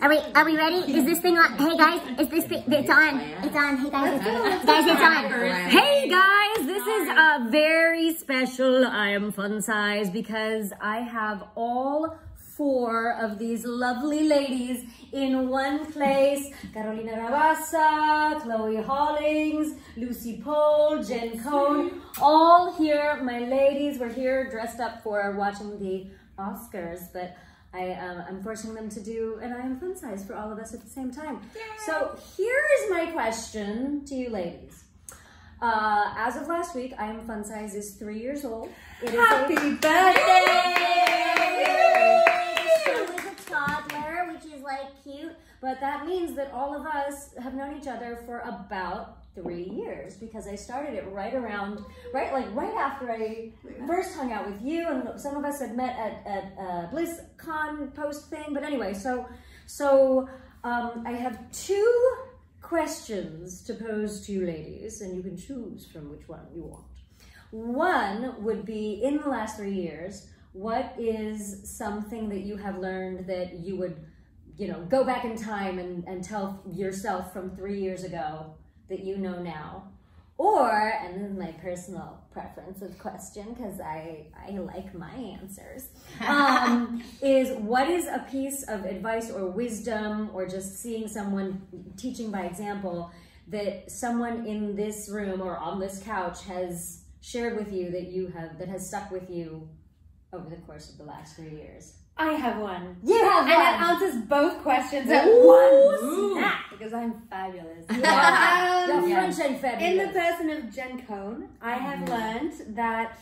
Are we ready? Is this thing on? Hey guys, is this thing? It's on. It's on. Hey guys, it's on. Hey guys, this is a very special I Am Fun Size because I have all 4 of these lovely ladies in one place. Carolina Rabassa, Chloe Hollings, Lucy Pohl, Jen Cohn, all here. My ladies were here dressed up for watching the Oscars, but I'm forcing them to do an I Am Fun Size for all of us at the same time. Yay. So here is my question to you ladies. As of last week, I Am Fun Size is 3 years old. It is Happy birthday! She's a toddler, which is like cute, but that means that all of us have known each other for about 3 years because I started it right after I first hung out with you, and some of us had met at BlizzCon post thing. But anyway, so I have 2 questions to pose to you ladies, and you can choose from which one you want. One would be, in the last 3 years, what is something that you have learned that you would, go back in time and tell yourself from 3 years ago that you know now? Or, and this is my personal preference of question because I like my answers, is what is a piece of advice or wisdom or just seeing someone teaching by example that someone in this room or on this couch has shared with you that has stuck with you over the course of the last 3 years? I have one. You have one. And it answers both questions at once. Because I'm fabulous. Yeah. You're French and fabulous. In the person of Jen Cohn, I have learned that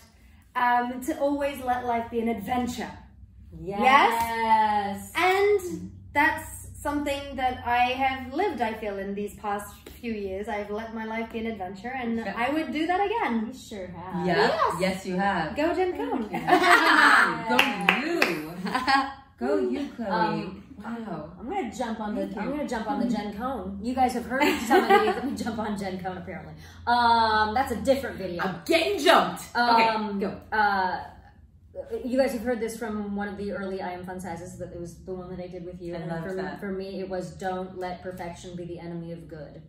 to always let life be an adventure. Yes. And that's something that I have lived, I feel, in these past few years. I've let my life be an adventure, and I would do that again. You sure have. Yeah. Yes, you have. Go Jen Cohn. Go you. Go you, Chloe. Wow. I'm gonna jump on the Jen Cohn. You guys have heard some of these. Let me jump on Jen Cohn apparently. That's a different video. I'm getting jumped. Okay, go. You guys have heard this from one of the early I Am Fun Sizes, that it was the one that I did with you. And for me, it was, don't let perfection be the enemy of good.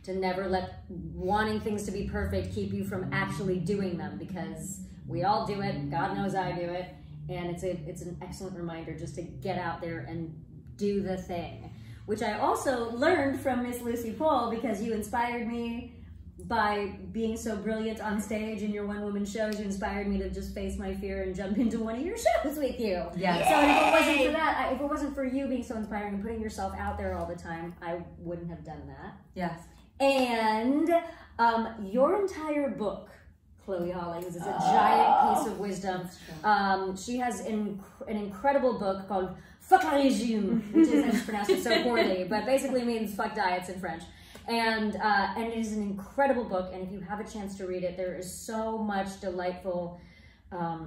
To never let wanting things to be perfect keep you from actually doing them, because we all do it. God knows I do it. And it's an excellent reminder just to get out there and do the thing, which I also learned from Miss Lucy Pohl, because you inspired me by being so brilliant on stage in your one-woman shows. You inspired me to just face my fear and jump into one of your shows with you. Yeah. So if it wasn't for that, if it wasn't for you being so inspiring and putting yourself out there all the time, I wouldn't have done that. Yes. And your entire book, Chloe Hollings, is a giant piece of wisdom. She has an incredible book called Fuck Régime, which is, I just pronounced it so poorly, but basically means fuck diets in French. And it is an incredible book, and if you have a chance to read it, there is so much delightful,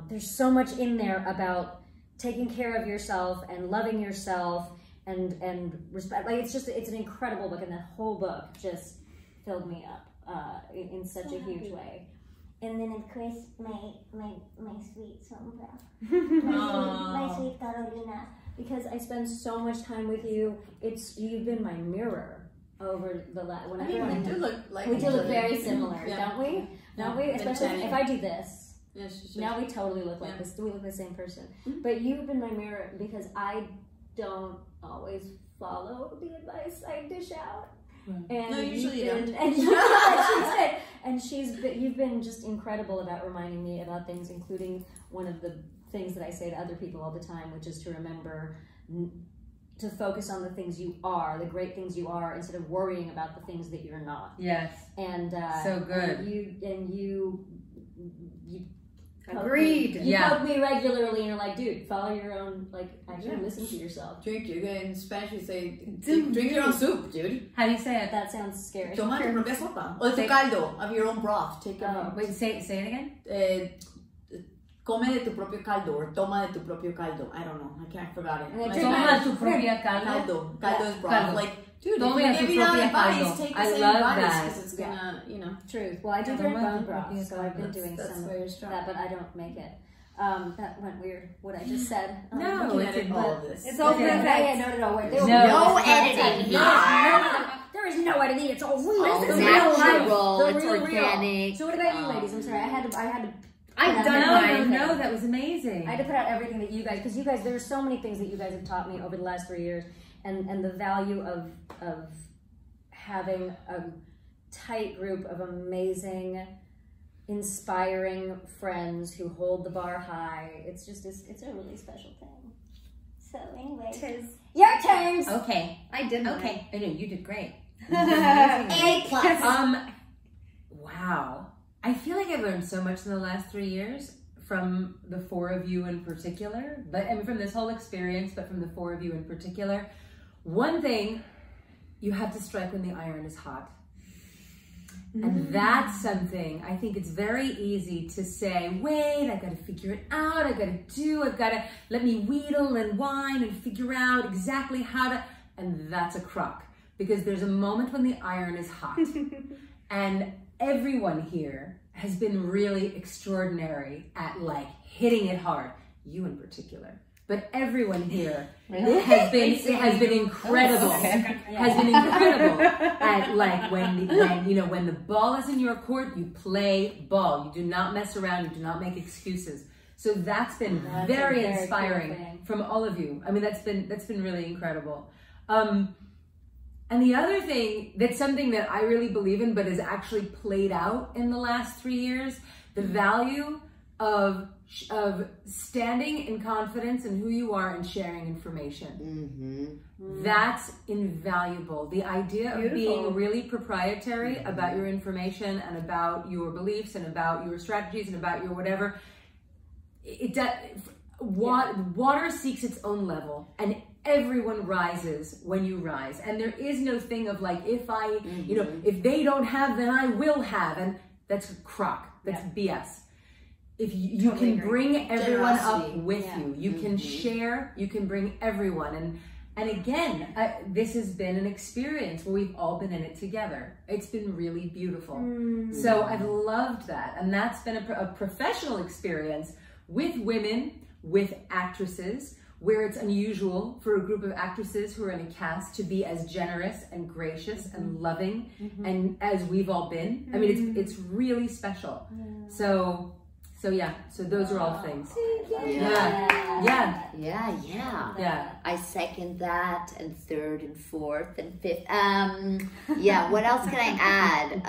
there's so much in there about taking care of yourself and loving yourself and respect. Like, it's an incredible book, and that whole book just filled me up in such a huge way. And then, of course, my sweet Sombra, my sweet Carolina, because I spend so much time with you. You've been my mirror over the last. We do look very similar, don't we? Don't we? Especially if I do this. Yes, now we totally look like this. We look like the same person. But you've been my mirror because I don't always follow the advice I dish out. And no, usually you don't. And you've been just incredible about reminding me about things, including one of the things that I say to other people all the time, which is to remember to focus on the things you are, the great things you are, instead of worrying about the things that you're not. Yes. And so good. And you agreed. You poke me regularly, and you're like, dude, follow your own, actually listen to yourself. In Spanish you say, drink your own soup, dude. How do you say it? That sounds scary. Toma tu propia sopa. O tu caldo, of your own broth. Take your wait, say it again? Come de tu propio caldo, or toma de tu propio caldo. I don't know. I forgot it. Toma tu propia caldo. Caldo is broth. Like, dude, Toma if you tu give me propia that advice, caldo. take the I same love advice, that. because it's gonna, Truth. Well, I do drink bone broth, so I've been doing that's some very strong. that, but I don't make it. That went weird, what I just said. No, looking it's at it, all but of this. It's all yeah, perfect. no. Wait, No editing There is no editing. It's all real. All This is natural, real life. it's The real. organic. So what about you, ladies? I'm sorry. I had to. I've done No, mine. no, that was amazing. I had to put out everything that you guys, because you guys, there are so many things that you guys have taught me over the last 3 years, and the value of having a tight group of amazing, inspiring friends who hold the bar high. It's just, it's a really special thing. So anyway, your turns. Okay. I did mine. Okay. I know you did great. A+. Wow. I feel like I've learned so much in the last 3 years from the four of you in particular, but I mean from this whole experience, but from the four of you in particular. One thing, you have to strike when the iron is hot. And that's something, I think it's very easy to say, wait, I gotta figure it out, I've gotta let me wheedle and whine and figure out exactly how to, and that's a crock. Because there's a moment when the iron is hot. And everyone here has been really extraordinary at like hitting it hard. You in particular. But everyone here has been incredible. Has been incredible at like when the ball is in your court, you play ball. You do not mess around. You do not make excuses. So that's been very inspiring cool from all of you. I mean, that's been really incredible. And the other thing, that's something that I really believe in, but has actually played out in the last 3 years, the value of standing in confidence in who you are and sharing information. That's invaluable. The idea of being really proprietary about your information and about your beliefs and about your strategies and about your whatever, water seeks its own level, and everyone rises when you rise. And there is no thing of like, if I, if they don't have, then I will have. And that's a crock. That's BS. If you can bring everyone up with you, you can share, you can bring everyone. And again, this has been an experience where we've all been in it together. It's been really beautiful. So I've loved that. And that's been a professional experience with women, with actresses, where it's unusual for a group of actresses who are in a cast to be as generous and gracious and loving and as we've all been. I mean, it's really special. So those are all things. Yeah. I second that, and third and fourth and fifth. What else can I add?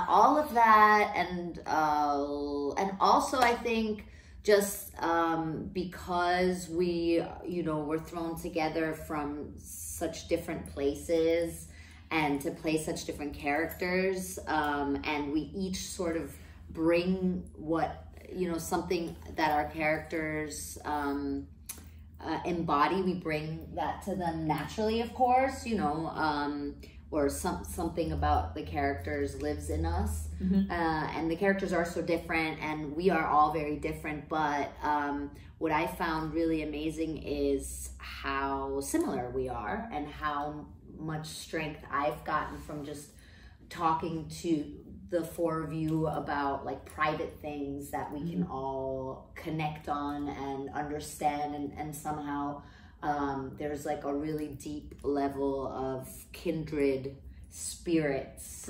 All of that, and also I think just because we, we're thrown together from such different places and to play such different characters, and we each sort of bring something that our characters embody. We bring that to them naturally, of course, or something about the characters lives in us. And the characters are so different, and we are all very different, but what I found really amazing is how similar we are and how much strength I've gotten from just talking to the four of you about like private things that we can all connect on and understand, and somehow there's like a really deep level of kindred spirits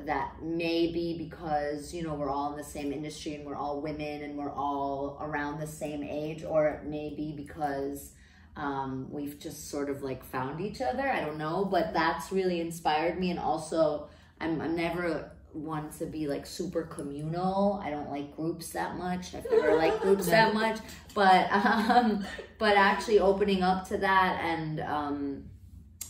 that maybe because we're all in the same industry and we're all women and we're all around the same age, or it may be because we've just sort of like found each other. I don't know, but that's really inspired me. And also I'm never one to be like super communal. I don't like groups that much. I've never liked groups that much, but actually opening up to that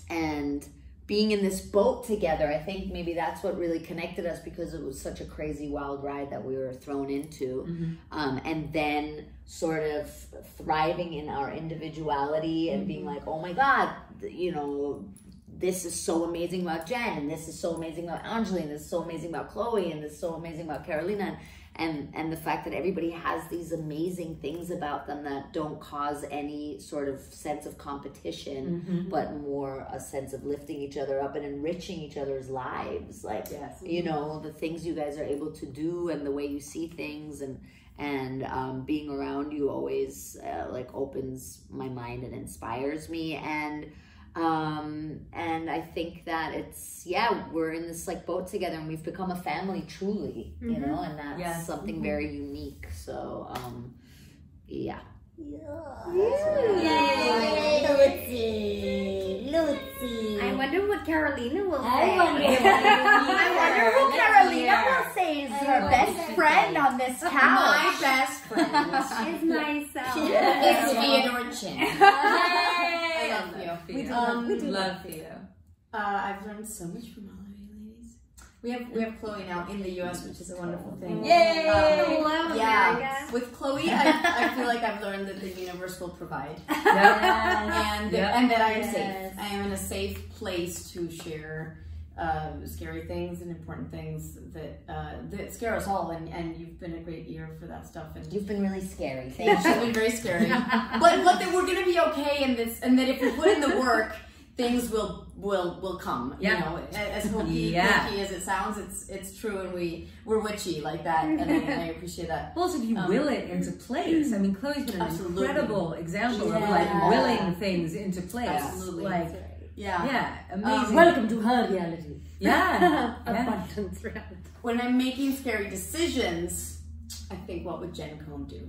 and being in this boat together, I think maybe that's what really connected us, because it was such a crazy wild ride that we were thrown into. And then sort of thriving in our individuality and being like, oh my God, this is so amazing about Jen, and this is so amazing about Anjali, and this is so amazing about Chloe, and this is so amazing about Carolina, and the fact that everybody has these amazing things about them that don't cause any sort of sense of competition, but more a sense of lifting each other up and enriching each other's lives. Like, the things you guys are able to do and the way you see things, and being around you always like opens my mind and inspires me, and I think that it's, we're in this like boat together, and we've become a family truly, you know, and that's something very unique. So Lucy. I wonder what Carolina will say. I wonder who Carolina will say is her best friend on this couch. My best friend is myself. is Theodore Chin. I love you. We do love you. I've learned so much from all of you ladies. We have Chloe now in the U.S., which is a wonderful thing. Yay! Hello, Yeah, America. with Chloe, I feel like I've learned that the universe will provide, Yep. and that I am Yes. safe. I am in a safe place to share scary things and important things that scare us all. And you've been a great ear for that stuff. And you've been really scary. She's been very scary, but that we're gonna be okay in this, and that if we put in the work, things will come. Yeah. You know, as hokey as it sounds, it's true, and we're witchy like that, and I appreciate that. Well, so if you will it into place, I mean, Chloe's been an Absolutely. incredible example of like willing things into place. Absolutely. Like, Yeah. amazing. Welcome to her reality. Yeah. Abundance reality. When I'm making scary decisions, I think, what would Jen Cohn do?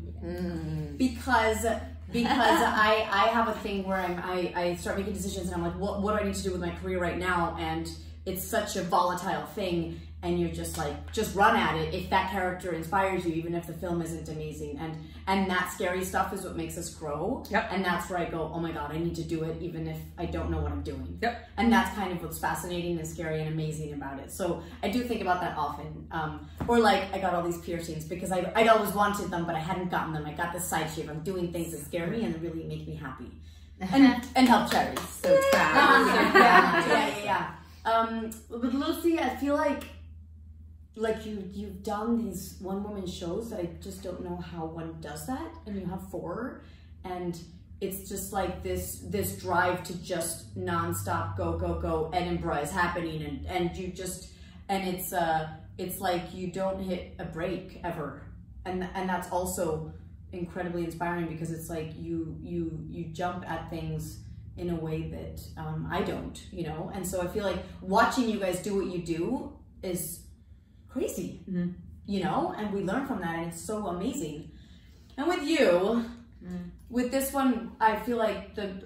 Because I have a thing where I start making decisions, and I'm like, what do I need to do with my career right now? And it's such a volatile thing, and you're just like, just run at it if that character inspires you, even if the film isn't amazing. And that scary stuff is what makes us grow. Yep. And that's where I go, oh my God, I need to do it even if I don't know what I'm doing. Yep. And that's kind of what's fascinating and scary and amazing about it. So I do think about that often. Or like, I got all these piercings because I'd always wanted them, but I hadn't gotten them. I got this side shave. I'm doing things that scare me and really make me happy. And help charities. So proud. Yeah. But Lucy, I feel like you've done these one-woman shows that I just don't know how one does that, and you have 4, and it's just like this drive to just nonstop go. Edinburgh is happening, and you just, and it's like you don't hit a break ever, and that's also incredibly inspiring, because it's like you jump at things in a way that I don't, you know. And so I feel like watching you guys do what you do is crazy, you know, and we learn from that, and it's so amazing. And with you, with this one, I feel like the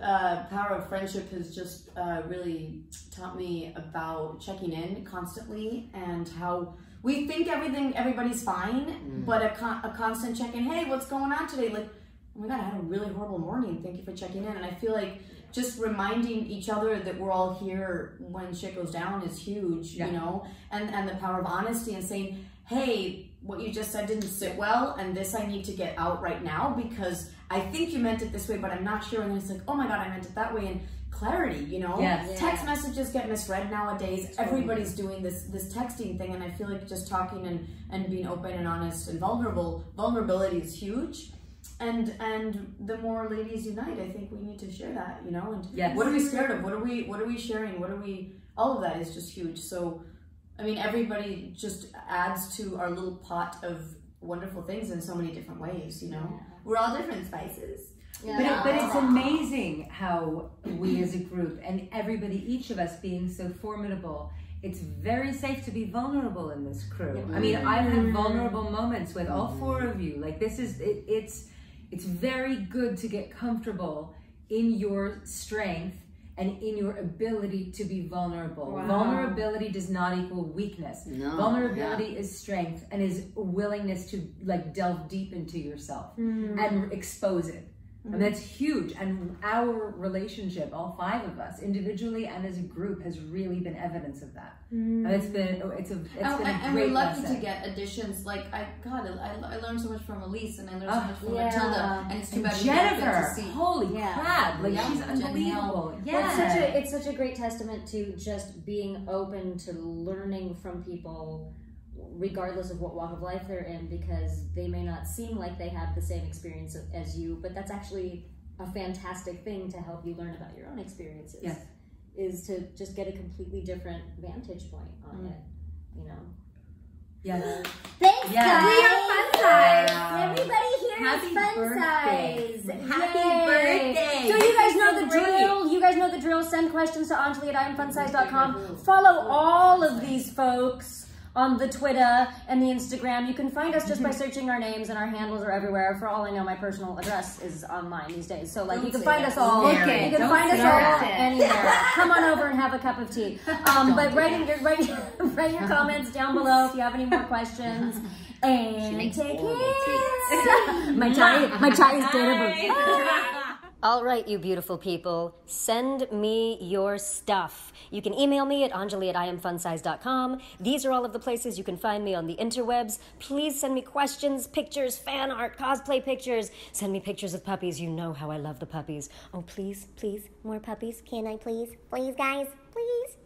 power of friendship has just really taught me about checking in constantly, and how we think everybody's fine, but a constant check-in. Hey, what's going on today? Like, oh my God, I had a really horrible morning. Thank you for checking in. And I feel like just reminding each other that we're all here when shit goes down is huge, you know, and the power of honesty, and saying, hey, what you just said didn't sit well, and this I need to get out right now, because I think you meant it this way, but I'm not sure. And then it's like, oh my God, I meant it that way. And clarity, you know. Text messages get misread nowadays. Everybody's doing this texting thing, and I feel like just talking and being open and honest and vulnerability is huge. And the more ladies unite, I think we need to share that, you know. And what are we scared of? What are we sharing? All of that is just huge. So I mean, everybody just adds to our little pot of wonderful things in so many different ways, you know. We're all different spices. But it's amazing how we as a group, and everybody, each of us being so formidable, it's very safe to be vulnerable in this crew. I mean, I've had vulnerable moments with all 4 of you. Like, this is, it's very good to get comfortable in your strength and in your ability to be vulnerable. Wow. Vulnerability does not equal weakness. No, vulnerability is strength, and is willingness to like delve deep into yourself and expose it. And that's huge. And our relationship, all 5 of us, individually and as a group, has really been evidence of that. And it's been a and great we're lucky lesson. to get additions. Like I learned so much from Elise, and I learned so much from Matilda, and it's too bad Jennifer. To see. Holy crap! Like she's unbelievable. Yeah, it's such a great testament to just being open to learning from people, regardless of what walk of life they're in, because they may not seem like they have the same experience as you, but that's actually a fantastic thing to help you learn about your own experiences. Yes. Is to just get a completely different vantage point on it, you know. Yes. Thanks, guys. We are fun size. Everybody here is Happy fun birthday. size. Happy Yay. birthday. So you guys know the Great. drill. You guys know the drill. Send questions to Anjali@IamFunsize.com. Follow all of these folks on the Twitter and the Instagram. You can find us just by searching our names, and our handles are everywhere. For all I know, my personal address is online these days. So like, you can find us all. Okay. You can Don't find us say all that. anywhere. Come on over and have a cup of tea. But write your comments down below if you have any more questions. And makes take horrible care. My chai is terrible. All right, you beautiful people, send me your stuff. You can email me at Anjali@IamFunsize.com. These are all of the places you can find me on the interwebs. Please send me questions, pictures, fan art, cosplay pictures. Send me pictures of puppies. You know how I love the puppies. Oh, please, please, more puppies. Can I please? Please, guys, please.